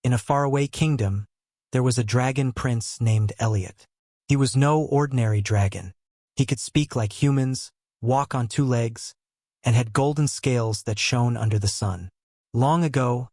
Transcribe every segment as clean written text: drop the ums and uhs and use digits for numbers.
In a faraway kingdom, there was a dragon prince named Eliot. He was no ordinary dragon. He could speak like humans, walk on two legs, and had golden scales that shone under the sun. Long ago,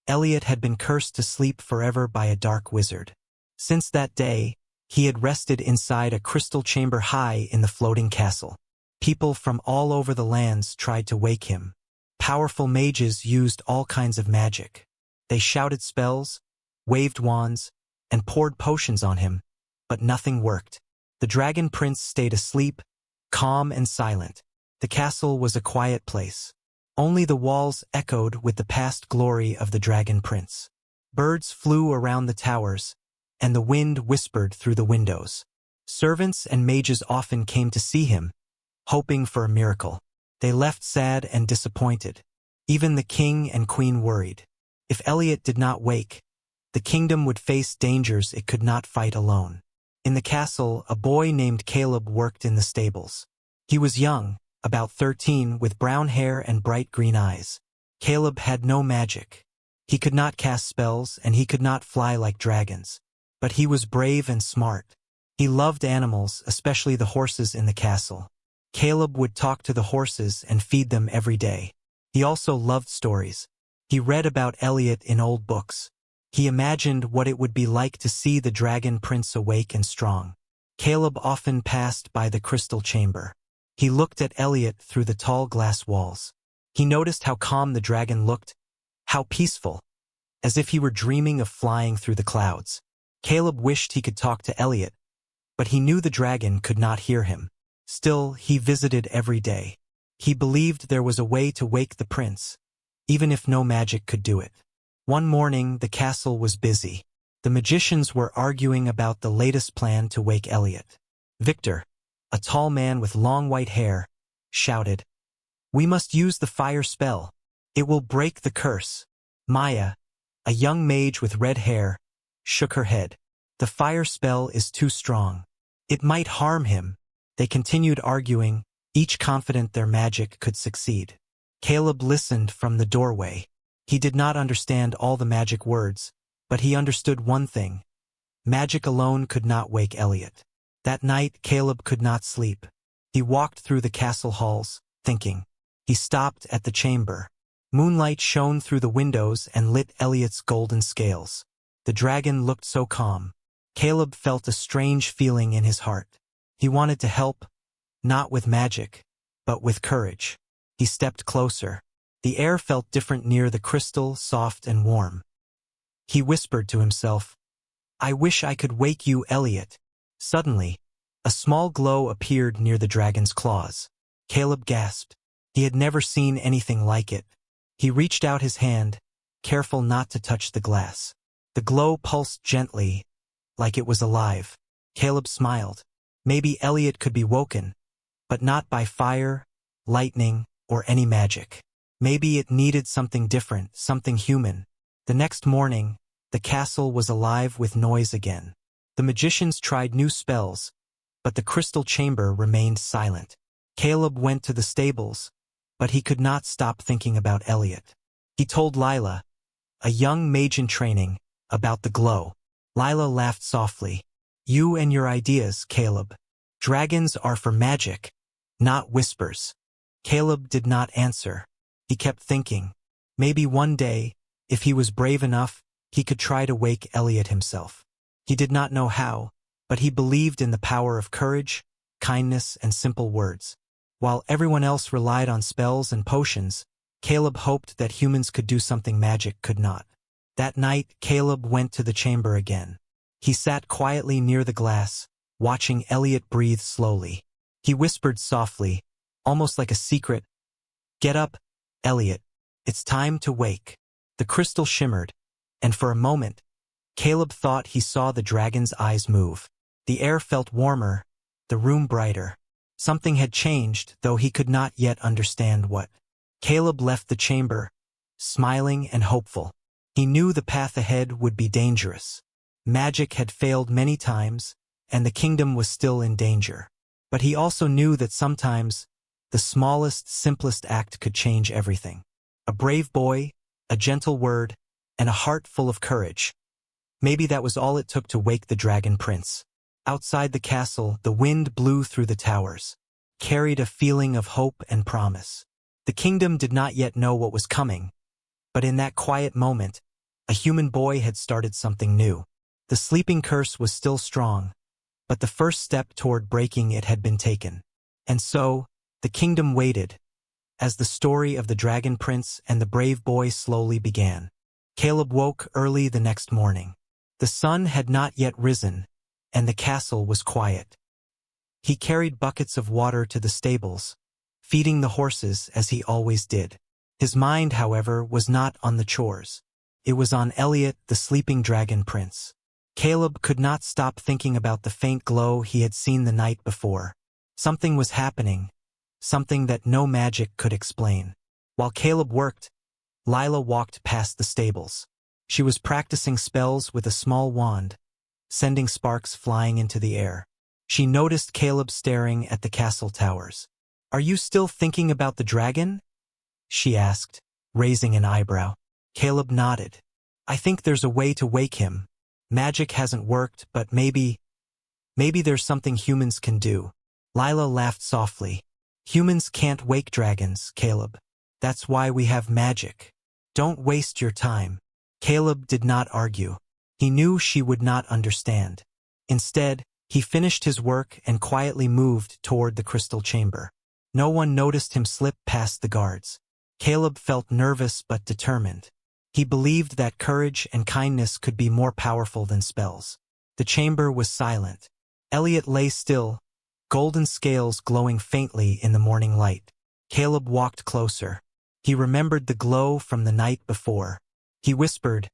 Eliot had been cursed to sleep forever by a dark wizard. Since that day, he had rested inside a crystal chamber high in the floating castle. People from all over the lands tried to wake him. Powerful mages used all kinds of magic. They shouted spells, waved wands, and poured potions on him, but nothing worked. The Dragon Prince stayed asleep, calm and silent. The castle was a quiet place. Only the walls echoed with the past glory of the Dragon Prince. Birds flew around the towers, and the wind whispered through the windows. Servants and mages often came to see him, hoping for a miracle. They left sad and disappointed. Even the king and queen worried. If Eliot did not wake, the kingdom would face dangers it could not fight alone. In the castle, a boy named Caleb worked in the stables. He was young, about 13, with brown hair and bright green eyes. Caleb had no magic. He could not cast spells, and he could not fly like dragons. But he was brave and smart. He loved animals, especially the horses in the castle. Caleb would talk to the horses and feed them every day. He also loved stories. He read about Eliot in old books. He imagined what it would be like to see the Dragon Prince awake and strong. Caleb often passed by the crystal chamber. He looked at Eliot through the tall glass walls. He noticed how calm the dragon looked, how peaceful, as if he were dreaming of flying through the clouds. Caleb wished he could talk to Eliot, but he knew the dragon could not hear him. Still, he visited every day. He believed there was a way to wake the prince, even if no magic could do it. One morning, the castle was busy. The magicians were arguing about the latest plan to wake Eliot. Victor, a tall man with long white hair, shouted, "We must use the fire spell. It will break the curse." Maya, a young mage with red hair, shook her head. "The fire spell is too strong. It might harm him." They continued arguing, each confident their magic could succeed. Caleb listened from the doorway. He did not understand all the magic words, but he understood one thing. Magic alone could not wake Eliot. That night, Caleb could not sleep. He walked through the castle halls, thinking. He stopped at the chamber. Moonlight shone through the windows and lit Eliot's golden scales. The dragon looked so calm. Caleb felt a strange feeling in his heart. He wanted to help, not with magic, but with courage. He stepped closer. The air felt different near the crystal, soft and warm. He whispered to himself, "I wish I could wake you, Eliot." Suddenly, a small glow appeared near the dragon's claws. Caleb gasped. He had never seen anything like it. He reached out his hand, careful not to touch the glass. The glow pulsed gently, like it was alive. Caleb smiled. Maybe Eliot could be woken, but not by fire, lightning, or any magic. Maybe it needed something different, something human. The next morning, the castle was alive with noise again. The magicians tried new spells, but the crystal chamber remained silent. Caleb went to the stables, but he could not stop thinking about Eliot. He told Lila, a young mage in training, about the glow. Lila laughed softly. "You and your ideas, Caleb. Dragons are for magic, not whispers." Caleb did not answer. He kept thinking. Maybe one day, if he was brave enough, he could try to wake Eliot himself. He did not know how, but he believed in the power of courage, kindness, and simple words. While everyone else relied on spells and potions, Caleb hoped that humans could do something magic could not. That night, Caleb went to the chamber again. He sat quietly near the glass, watching Eliot breathe slowly. He whispered softly, almost like a secret, "Get up, Eliot. It's time to wake." The crystal shimmered, and for a moment, Caleb thought he saw the dragon's eyes move. The air felt warmer, the room brighter. Something had changed, though he could not yet understand what. Caleb left the chamber, smiling and hopeful. He knew the path ahead would be dangerous. Magic had failed many times, and the kingdom was still in danger. But he also knew that sometimes, the smallest, simplest act could change everything. A brave boy, a gentle word, and a heart full of courage. Maybe that was all it took to wake the Dragon Prince. Outside the castle, the wind blew through the towers, carried a feeling of hope and promise. The kingdom did not yet know what was coming, but in that quiet moment, a human boy had started something new. The sleeping curse was still strong, but the first step toward breaking it had been taken. And so, the kingdom waited, as the story of the Dragon Prince and the brave boy slowly began. Caleb woke early the next morning. The sun had not yet risen, and the castle was quiet. He carried buckets of water to the stables, feeding the horses as he always did. His mind, however, was not on the chores. It was on Eliot, the sleeping Dragon Prince. Caleb could not stop thinking about the faint glow he had seen the night before. Something was happening, something that no magic could explain. While Caleb worked, Lila walked past the stables. She was practicing spells with a small wand, sending sparks flying into the air. She noticed Caleb staring at the castle towers. "Are you still thinking about the dragon?" she asked, raising an eyebrow. Caleb nodded. "I think there's a way to wake him. Magic hasn't worked, but maybe there's something humans can do." Lila laughed softly. "Humans can't wake dragons, Caleb. That's why we have magic. Don't waste your time." Caleb did not argue. He knew she would not understand. Instead, he finished his work and quietly moved toward the crystal chamber. No one noticed him slip past the guards. Caleb felt nervous but determined. He believed that courage and kindness could be more powerful than spells. The chamber was silent. Eliot lay still, golden scales glowing faintly in the morning light. Caleb walked closer. He remembered the glow from the night before. He whispered,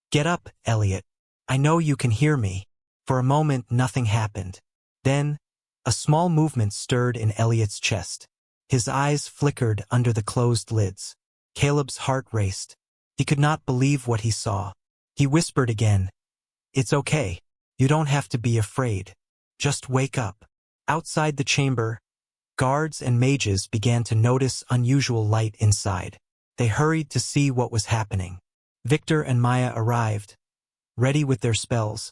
"Get up, Eliot. I know you can hear me." For a moment, nothing happened. Then, a small movement stirred in Eliot's chest. His eyes flickered under the closed lids. Caleb's heart raced. He could not believe what he saw. He whispered again, "It's okay. You don't have to be afraid. Just wake up." Outside the chamber, guards and mages began to notice unusual light inside. They hurried to see what was happening. Victor and Maya arrived, ready with their spells,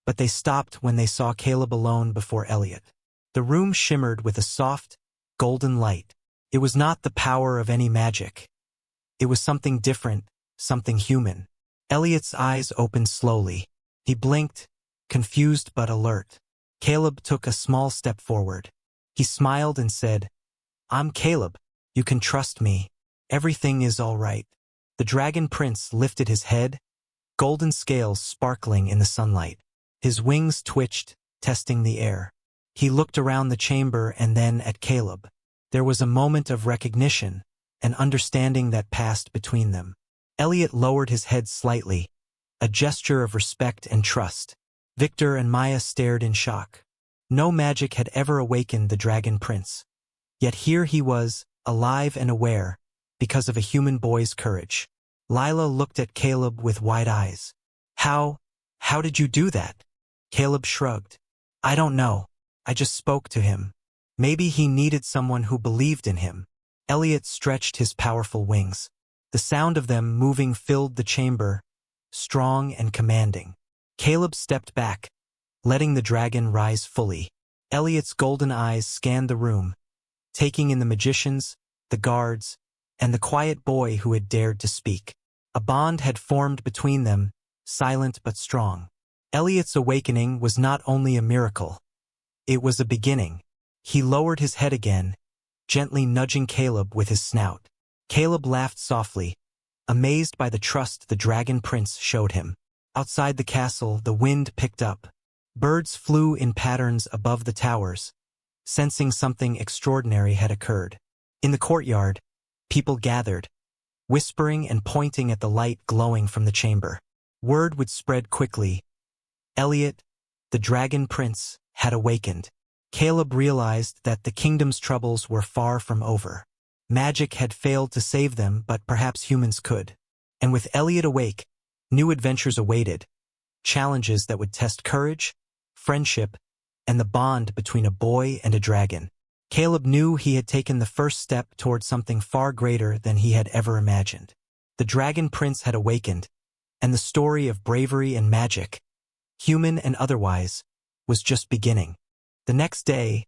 but they stopped when they saw Caleb alone before Eliot. The room shimmered with a soft, golden light. It was not the power of any magic. It was something different, something human. Eliot's eyes opened slowly. He blinked, confused but alert. Caleb took a small step forward. He smiled and said, "I'm Caleb. You can trust me. Everything is all right." The Dragon Prince lifted his head, golden scales sparkling in the sunlight. His wings twitched, testing the air. He looked around the chamber and then at Caleb. There was a moment of recognition, an understanding that passed between them. Eliot lowered his head slightly, a gesture of respect and trust. Victor and Maya stared in shock. No magic had ever awakened the Dragon Prince. Yet here he was, alive and aware, because of a human boy's courage. Lila looked at Caleb with wide eyes. How did you do that?" Caleb shrugged. "I don't know. I just spoke to him. Maybe he needed someone who believed in him." Eliot stretched his powerful wings. The sound of them moving filled the chamber, strong and commanding. Caleb stepped back, letting the dragon rise fully. Eliot's golden eyes scanned the room, taking in the magicians, the guards, and the quiet boy who had dared to speak. A bond had formed between them, silent but strong. Eliot's awakening was not only a miracle. It was a beginning. He lowered his head again, gently nudging Caleb with his snout. Caleb laughed softly, amazed by the trust the Dragon Prince showed him. Outside the castle, the wind picked up. Birds flew in patterns above the towers, sensing something extraordinary had occurred. In the courtyard, people gathered, whispering and pointing at the light glowing from the chamber. Word would spread quickly. Eliot, the Dragon Prince, had awakened. Caleb realized that the kingdom's troubles were far from over. Magic had failed to save them, but perhaps humans could. And with Eliot awake, new adventures awaited, challenges that would test courage, friendship, and the bond between a boy and a dragon. Caleb knew he had taken the first step toward something far greater than he had ever imagined. The Dragon Prince had awakened, and the story of bravery and magic, human and otherwise, was just beginning. The next day,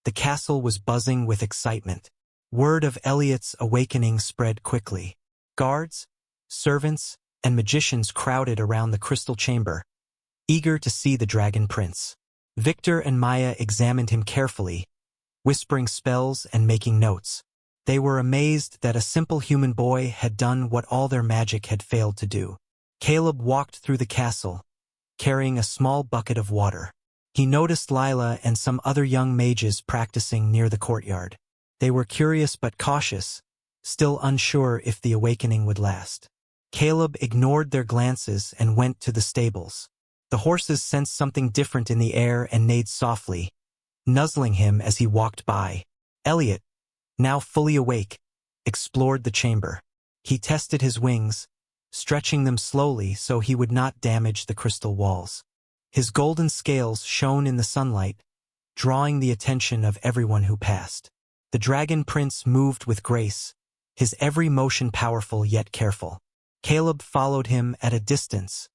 the castle was buzzing with excitement. Word of Eliot's awakening spread quickly. Guards, servants, and magicians crowded around the crystal chamber, eager to see the Dragon Prince. Victor and Maya examined him carefully, whispering spells and making notes. They were amazed that a simple human boy had done what all their magic had failed to do. Caleb walked through the castle, carrying a small bucket of water. He noticed Lila and some other young mages practicing near the courtyard. They were curious but cautious, still unsure if the awakening would last. Caleb ignored their glances and went to the stables. The horses sensed something different in the air and neighed softly, nuzzling him as he walked by. Eliot, now fully awake, explored the chamber. He tested his wings, stretching them slowly so he would not damage the crystal walls. His golden scales shone in the sunlight, drawing the attention of everyone who passed. The Dragon Prince moved with grace, his every motion powerful yet careful. Caleb followed him at a distance,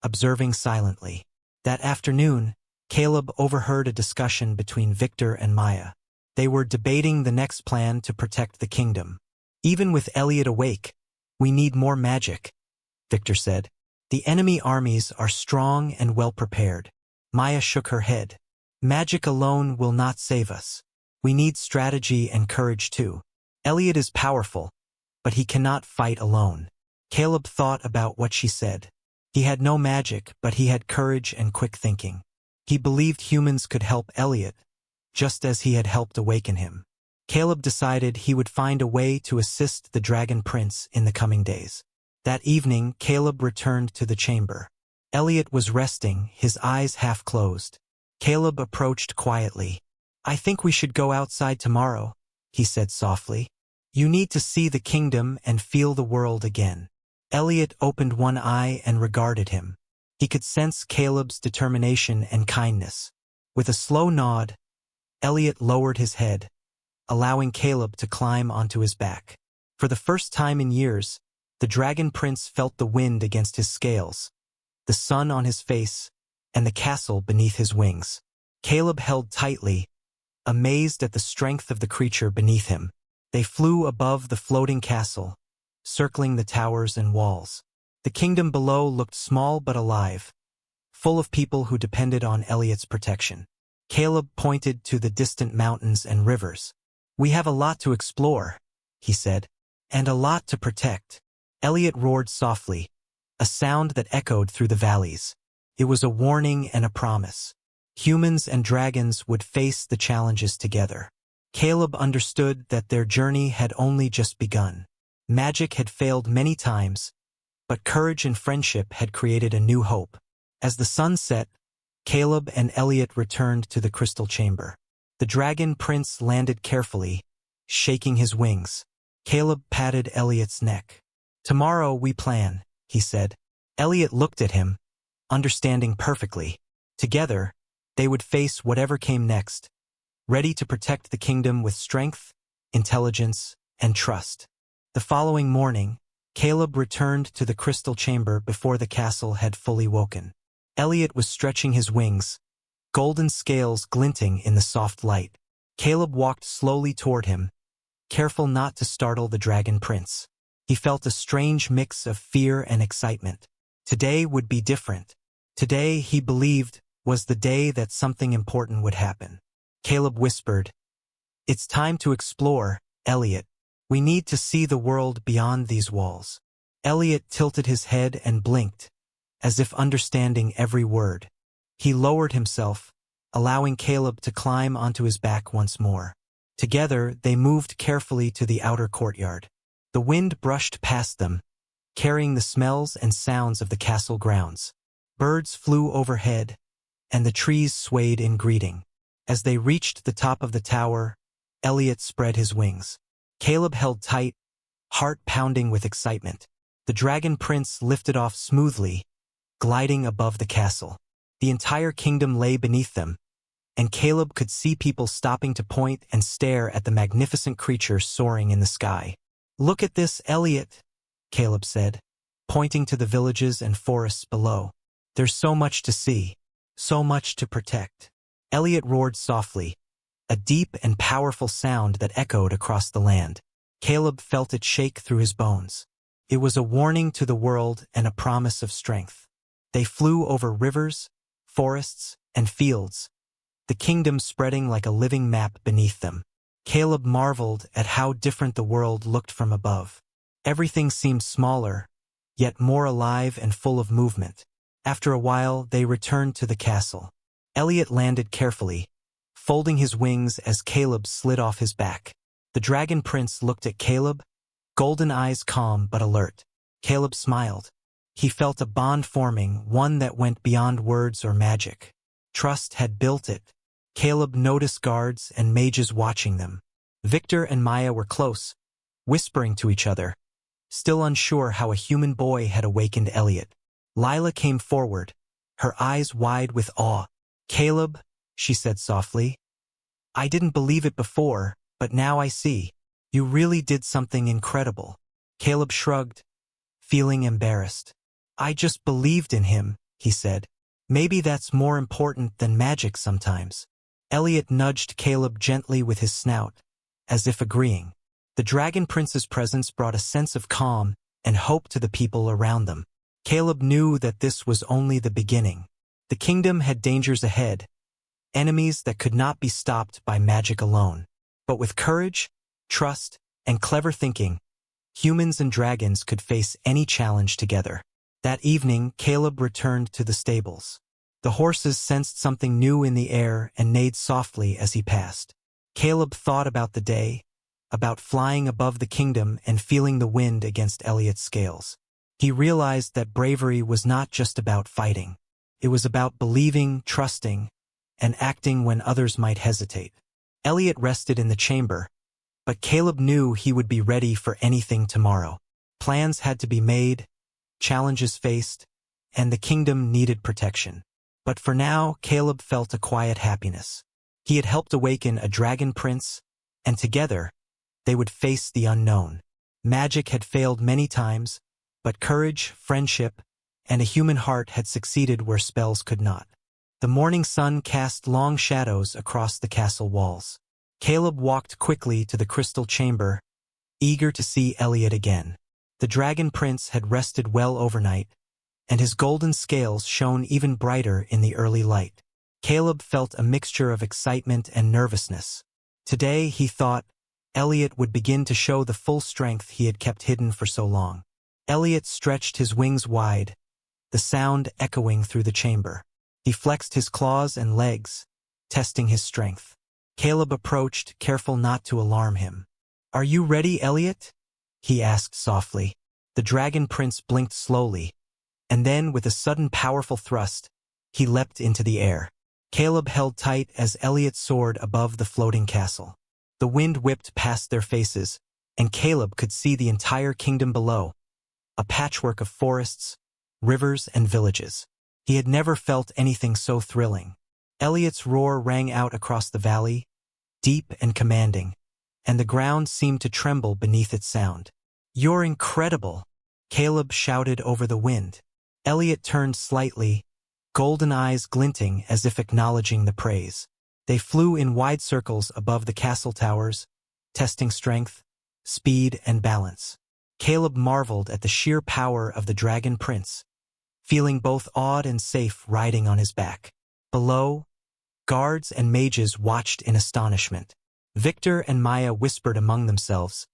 observing silently. That afternoon, Caleb overheard a discussion between Victor and Maya. They were debating the next plan to protect the kingdom. Even with Eliot awake, we need more magic, Victor said. The enemy armies are strong and well prepared. Maya shook her head. Magic alone will not save us. We need strategy and courage too. Eliot is powerful, but he cannot fight alone. Caleb thought about what she said. He had no magic, but he had courage and quick thinking. He believed humans could help Eliot, just as he had helped awaken him. Caleb decided he would find a way to assist the Dragon Prince in the coming days. That evening, Caleb returned to the chamber. Eliot was resting, his eyes half closed. Caleb approached quietly. I think we should go outside tomorrow, he said softly. You need to see the kingdom and feel the world again. Eliot opened one eye and regarded him. He could sense Caleb's determination and kindness. With a slow nod, Eliot lowered his head, allowing Caleb to climb onto his back. For the first time in years, the Dragon Prince felt the wind against his scales, the sun on his face, and the castle beneath his wings. Caleb held tightly, amazed at the strength of the creature beneath him. They flew above the floating castle, circling the towers and walls. The kingdom below looked small but alive, full of people who depended on Eliot's protection. Caleb pointed to the distant mountains and rivers. We have a lot to explore, he said, and a lot to protect. Eliot roared softly, a sound that echoed through the valleys. It was a warning and a promise. Humans and dragons would face the challenges together. Caleb understood that their journey had only just begun. Magic had failed many times, but courage and friendship had created a new hope. As the sun set, Caleb and Eliot returned to the crystal chamber. The Dragon Prince landed carefully, shaking his wings. Caleb patted Eliot's neck. Tomorrow we plan, he said. Eliot looked at him, understanding perfectly. Together, they would face whatever came next, ready to protect the kingdom with strength, intelligence, and trust. The following morning, Caleb returned to the crystal chamber before the castle had fully woken. Eliot was stretching his wings, golden scales glinting in the soft light. Caleb walked slowly toward him, careful not to startle the Dragon Prince. He felt a strange mix of fear and excitement. Today would be different. Today, he believed, was the day that something important would happen. Caleb whispered, It's time to explore, Eliot. We need to see the world beyond these walls. Eliot tilted his head and blinked, as if understanding every word. He lowered himself, allowing Caleb to climb onto his back once more. Together, they moved carefully to the outer courtyard. The wind brushed past them, carrying the smells and sounds of the castle grounds. Birds flew overhead, and the trees swayed in greeting. As they reached the top of the tower, Eliot spread his wings. Caleb held tight, heart pounding with excitement. The Dragon Prince lifted off smoothly, gliding above the castle. The entire kingdom lay beneath them, and Caleb could see people stopping to point and stare at the magnificent creature soaring in the sky. Look at this, Eliot, Caleb said. pointing to the villages and forests below. "There's so much to see, so much to protect." Eliot roared softly, a deep and powerful sound that echoed across the land. Caleb felt it shake through his bones. It was a warning to the world and a promise of strength. They flew over rivers, forests, and fields, the kingdom spreading like a living map beneath them. Caleb marveled at how different the world looked from above. Everything seemed smaller, yet more alive and full of movement. After a while, they returned to the castle. Eliot landed carefully, folding his wings as Caleb slid off his back. The Dragon Prince looked at Caleb, golden eyes calm but alert. Caleb smiled. He felt a bond forming, one that went beyond words or magic. Trust had built it. Caleb noticed guards and mages watching them. Victor and Maya were close, whispering to each other, still unsure how a human boy had awakened Eliot. Lila came forward, her eyes wide with awe. "Caleb," she said softly, "I didn't believe it before, but now I see. You really did something incredible." Caleb shrugged, feeling embarrassed. "I just believed in him," he said. "Maybe that's more important than magic sometimes." Eliot nudged Caleb gently with his snout, as if agreeing. The Dragon Prince's presence brought a sense of calm and hope to the people around them. Caleb knew that this was only the beginning. The kingdom had dangers ahead, enemies that could not be stopped by magic alone. But with courage, trust, and clever thinking, humans and dragons could face any challenge together. That evening, Caleb returned to the stables. The horses sensed something new in the air and neighed softly as he passed. Caleb thought about the day, about flying above the kingdom and feeling the wind against Eliot's scales. He realized that bravery was not just about fighting. It was about believing, trusting, and acting when others might hesitate. Eliot rested in the chamber, but Caleb knew he would be ready for anything tomorrow. Plans had to be made, challenges faced, and the kingdom needed protection. But for now, Caleb felt a quiet happiness. He had helped awaken a Dragon Prince, and together, they would face the unknown. Magic had failed many times, but courage, friendship, and a human heart had succeeded where spells could not. The morning sun cast long shadows across the castle walls. Caleb walked quickly to the crystal chamber, eager to see Eliot again. The Dragon Prince had rested well overnight, and his golden scales shone even brighter in the early light. Caleb felt a mixture of excitement and nervousness. Today, he thought, Eliot would begin to show the full strength he had kept hidden for so long. Eliot stretched his wings wide, the sound echoing through the chamber. He flexed his claws and legs, testing his strength. Caleb approached, careful not to alarm him. "Are you ready, Eliot?" he asked softly. The Dragon Prince blinked slowly, and then, with a sudden powerful thrust, he leapt into the air. Caleb held tight as Eliot soared above the floating castle. The wind whipped past their faces, and Caleb could see the entire kingdom below, a patchwork of forests, rivers, and villages. He had never felt anything so thrilling. Eliot's roar rang out across the valley, deep and commanding, and the ground seemed to tremble beneath its sound. "You're incredible," Caleb shouted over the wind. Eliot turned slightly, golden eyes glinting as if acknowledging the praise. They flew in wide circles above the castle towers, testing strength, speed, and balance. Caleb marveled at the sheer power of the Dragon Prince, feeling both awed and safe riding on his back. Below, guards and mages watched in astonishment. Victor and Maya whispered among themselves,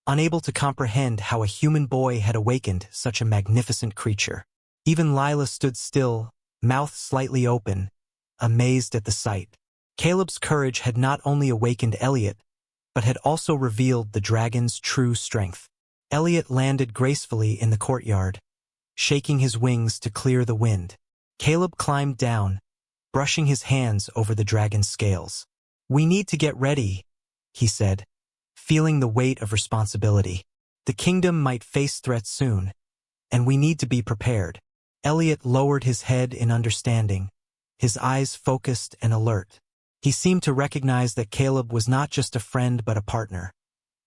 unable to comprehend how a human boy had awakened such a magnificent creature. Even Lila stood still, mouth slightly open, amazed at the sight. Caleb's courage had not only awakened Eliot, but had also revealed the dragon's true strength. Eliot landed gracefully in the courtyard, shaking his wings to clear the wind. Caleb climbed down, brushing his hands over the dragon's scales. "We need to get ready," he said, feeling the weight of responsibility. "The kingdom might face threats soon, and we need to be prepared." Eliot lowered his head in understanding, his eyes focused and alert. He seemed to recognize that Caleb was not just a friend but a partner,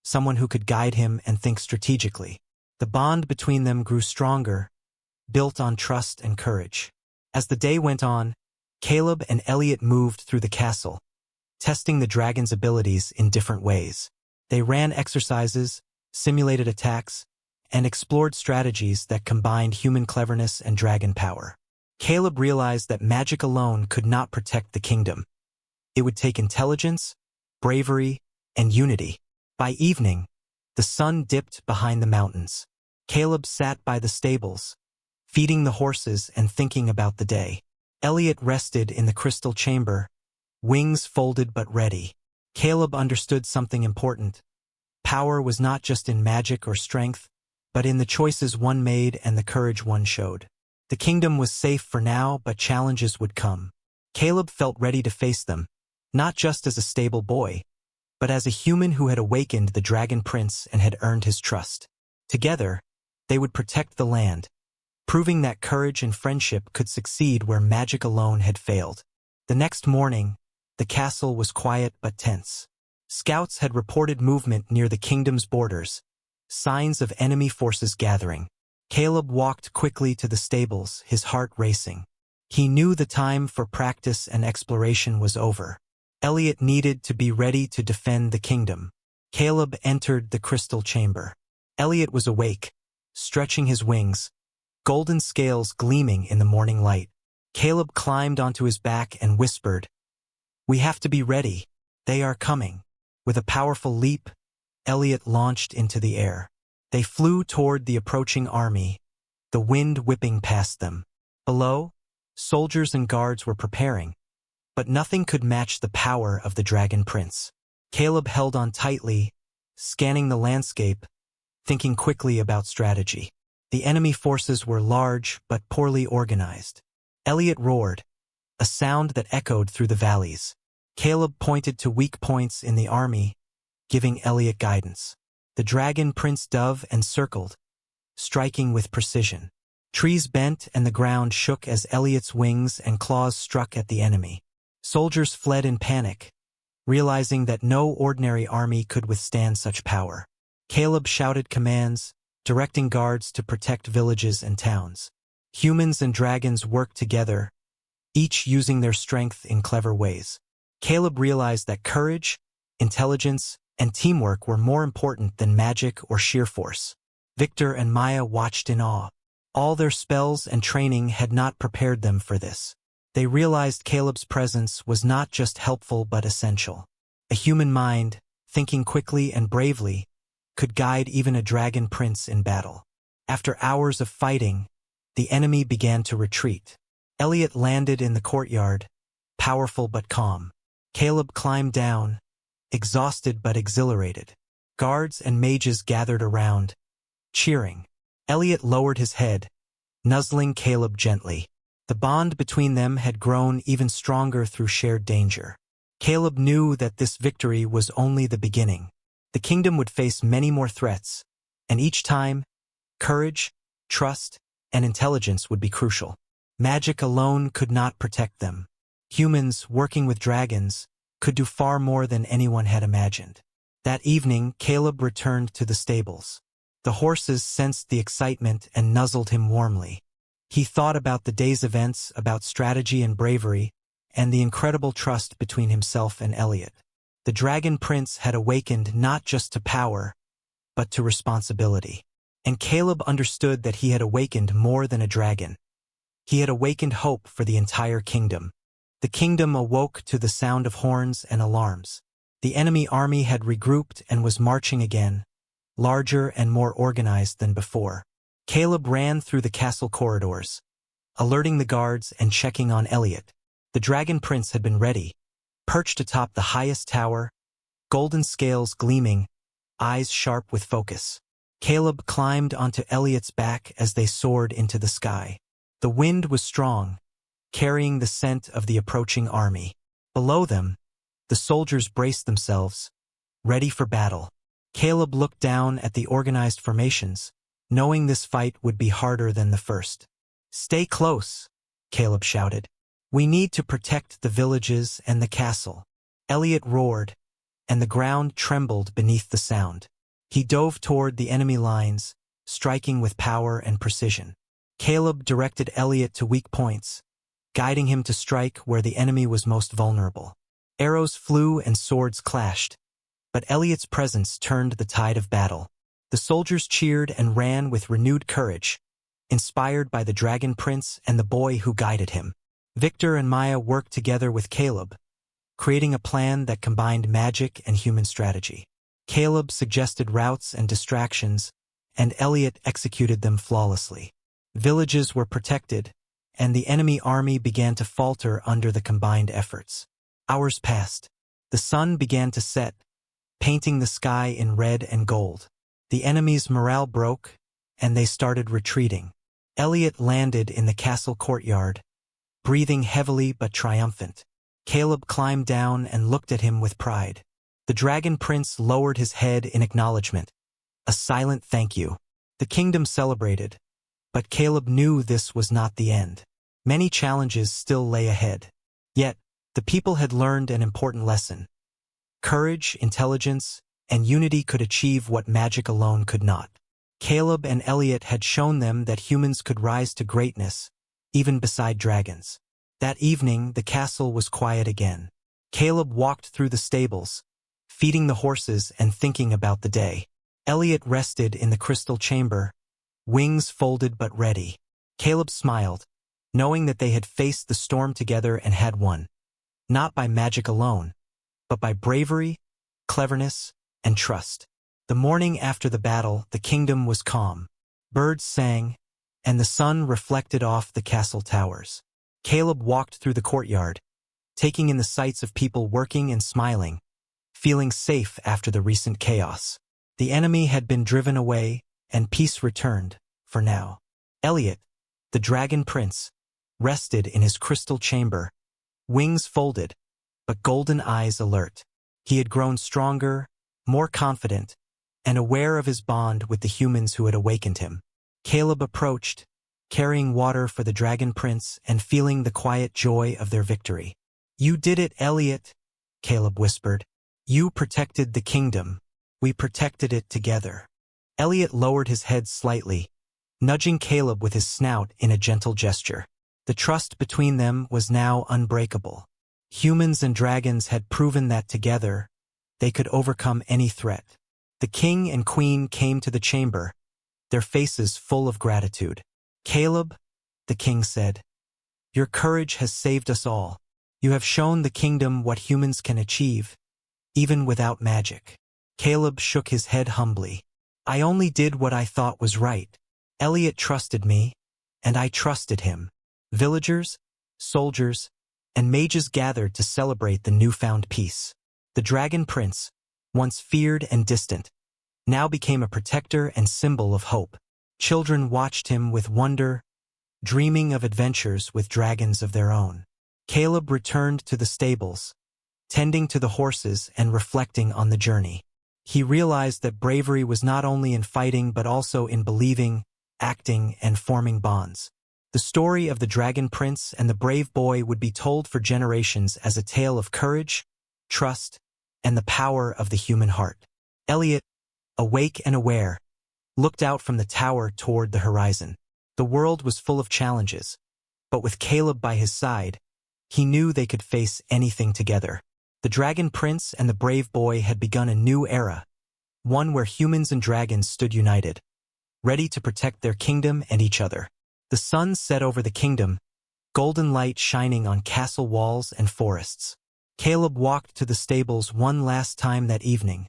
someone who could guide him and think strategically. The bond between them grew stronger, built on trust and courage. As the day went on, Caleb and Eliot moved through the castle, testing the dragon's abilities in different ways. They ran exercises, simulated attacks, and explored strategies that combined human cleverness and dragon power. Caleb realized that magic alone could not protect the kingdom. It would take intelligence, bravery, and unity. By evening, the sun dipped behind the mountains. Caleb sat by the stables, feeding the horses and thinking about the day. Eliot rested in the crystal chamber, wings folded but ready. Caleb understood something important. Power was not just in magic or strength, but in the choices one made and the courage one showed. The kingdom was safe for now, but challenges would come. Caleb felt ready to face them, not just as a stable boy, but as a human who had awakened the Dragon Prince and had earned his trust. Together, they would protect the land, proving that courage and friendship could succeed where magic alone had failed. The next morning, the castle was quiet but tense. Scouts had reported movement near the kingdom's borders, signs of enemy forces gathering. Caleb walked quickly to the stables, his heart racing. He knew the time for practice and exploration was over. Eliot needed to be ready to defend the kingdom. Caleb entered the crystal chamber. Eliot was awake, stretching his wings, golden scales gleaming in the morning light. Caleb climbed onto his back and whispered, "We have to be ready. They are coming." With a powerful leap, Eliot launched into the air. They flew toward the approaching army, the wind whipping past them. Below, soldiers and guards were preparing, but nothing could match the power of the Dragon Prince. Caleb held on tightly, scanning the landscape, thinking quickly about strategy. The enemy forces were large but poorly organized. Eliot roared, a sound that echoed through the valleys. Caleb pointed to weak points in the army, giving Eliot guidance. The Dragon Prince dove and circled, striking with precision. Trees bent and the ground shook as Eliot's wings and claws struck at the enemy. Soldiers fled in panic, realizing that no ordinary army could withstand such power. Caleb shouted commands, directing guards to protect villages and towns. Humans and dragons worked together, each using their strength in clever ways. Caleb realized that courage, intelligence, and teamwork were more important than magic or sheer force. Victor and Maya watched in awe. All their spells and training had not prepared them for this. They realized Caleb's presence was not just helpful but essential. A human mind, thinking quickly and bravely, could guide even a dragon prince in battle. After hours of fighting, the enemy began to retreat. Eliot landed in the courtyard, powerful but calm. Caleb climbed down, exhausted but exhilarated. Guards and mages gathered around, cheering. Eliot lowered his head, nuzzling Caleb gently. The bond between them had grown even stronger through shared danger. Caleb knew that this victory was only the beginning. The kingdom would face many more threats, and each time, courage, trust, and intelligence would be crucial. Magic alone could not protect them. Humans, working with dragons, could do far more than anyone had imagined. That evening, Caleb returned to the stables. The horses sensed the excitement and nuzzled him warmly. He thought about the day's events, about strategy and bravery, and the incredible trust between himself and Eliot. The Dragon Prince had awakened not just to power, but to responsibility. And Caleb understood that he had awakened more than a dragon. He had awakened hope for the entire kingdom. The kingdom awoke to the sound of horns and alarms. The enemy army had regrouped and was marching again, larger and more organized than before. Caleb ran through the castle corridors, alerting the guards and checking on Eliot. The Dragon Prince had been ready, perched atop the highest tower, golden scales gleaming, eyes sharp with focus. Caleb climbed onto Eliot's back as they soared into the sky. The wind was strong, carrying the scent of the approaching army. Below them, the soldiers braced themselves, ready for battle. Caleb looked down at the organized formations, knowing this fight would be harder than the first. "Stay close," Caleb shouted. "We need to protect the villages and the castle." Eliot roared, and the ground trembled beneath the sound. He dove toward the enemy lines, striking with power and precision. Caleb directed Eliot to weak points, guiding him to strike where the enemy was most vulnerable. Arrows flew and swords clashed, but Eliot's presence turned the tide of battle. The soldiers cheered and ran with renewed courage, inspired by the Dragon Prince and the boy who guided him. Victor and Maya worked together with Caleb, creating a plan that combined magic and human strategy. Caleb suggested routes and distractions, and Eliot executed them flawlessly. Villages were protected, and the enemy army began to falter under the combined efforts. Hours passed. The sun began to set, painting the sky in red and gold. The enemy's morale broke, and they started retreating. Eliot landed in the castle courtyard, breathing heavily but triumphant. Caleb climbed down and looked at him with pride. The Dragon Prince lowered his head in acknowledgement, a silent thank you. The kingdom celebrated, but Caleb knew this was not the end. Many challenges still lay ahead. Yet, the people had learned an important lesson. Courage, intelligence, and unity could achieve what magic alone could not. Caleb and Eliot had shown them that humans could rise to greatness, even beside dragons. That evening, the castle was quiet again. Caleb walked through the stables, feeding the horses and thinking about the day. Eliot rested in the crystal chamber, wings folded but ready. Caleb smiled, knowing that they had faced the storm together and had won, not by magic alone, but by bravery, cleverness, and trust. The morning after the battle, the kingdom was calm. Birds sang, and the sun reflected off the castle towers. Caleb walked through the courtyard, taking in the sights of people working and smiling, feeling safe after the recent chaos. The enemy had been driven away, and peace returned, for now. Eliot, the Dragon Prince, rested in his crystal chamber, wings folded, but golden eyes alert. He had grown stronger, more confident, and aware of his bond with the humans who had awakened him. Caleb approached, carrying water for the Dragon Prince and feeling the quiet joy of their victory. "You did it, Eliot," Caleb whispered. "You protected the kingdom. We protected it together." Eliot lowered his head slightly, nudging Caleb with his snout in a gentle gesture. The trust between them was now unbreakable. Humans and dragons had proven that together, they could overcome any threat. The king and queen came to the chamber, their faces full of gratitude. "Caleb," the king said, "your courage has saved us all. You have shown the kingdom what humans can achieve, even without magic." Caleb shook his head humbly. "I only did what I thought was right. Eliot trusted me, and I trusted him." Villagers, soldiers, and mages gathered to celebrate the newfound peace. The Dragon Prince, once feared and distant, now became a protector and symbol of hope. Children watched him with wonder, dreaming of adventures with dragons of their own. Caleb returned to the stables, tending to the horses and reflecting on the journey. He realized that bravery was not only in fighting but also in believing, acting, and forming bonds. The story of the Dragon Prince and the brave boy would be told for generations as a tale of courage, trust, and the power of the human heart. Eliot, awake and aware, looked out from the tower toward the horizon. The world was full of challenges, but with Caleb by his side, he knew they could face anything together. The Dragon Prince and the brave boy had begun a new era, one where humans and dragons stood united, ready to protect their kingdom and each other. The sun set over the kingdom, golden light shining on castle walls and forests. Caleb walked to the stables one last time that evening,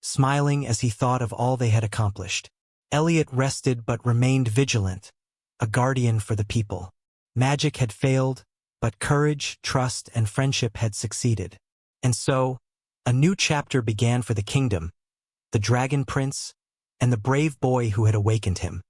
smiling as he thought of all they had accomplished. Eliot rested but remained vigilant, a guardian for the people. Magic had failed, but courage, trust, and friendship had succeeded. And so, a new chapter began for the kingdom, the Dragon Prince, and the brave boy who had awakened him.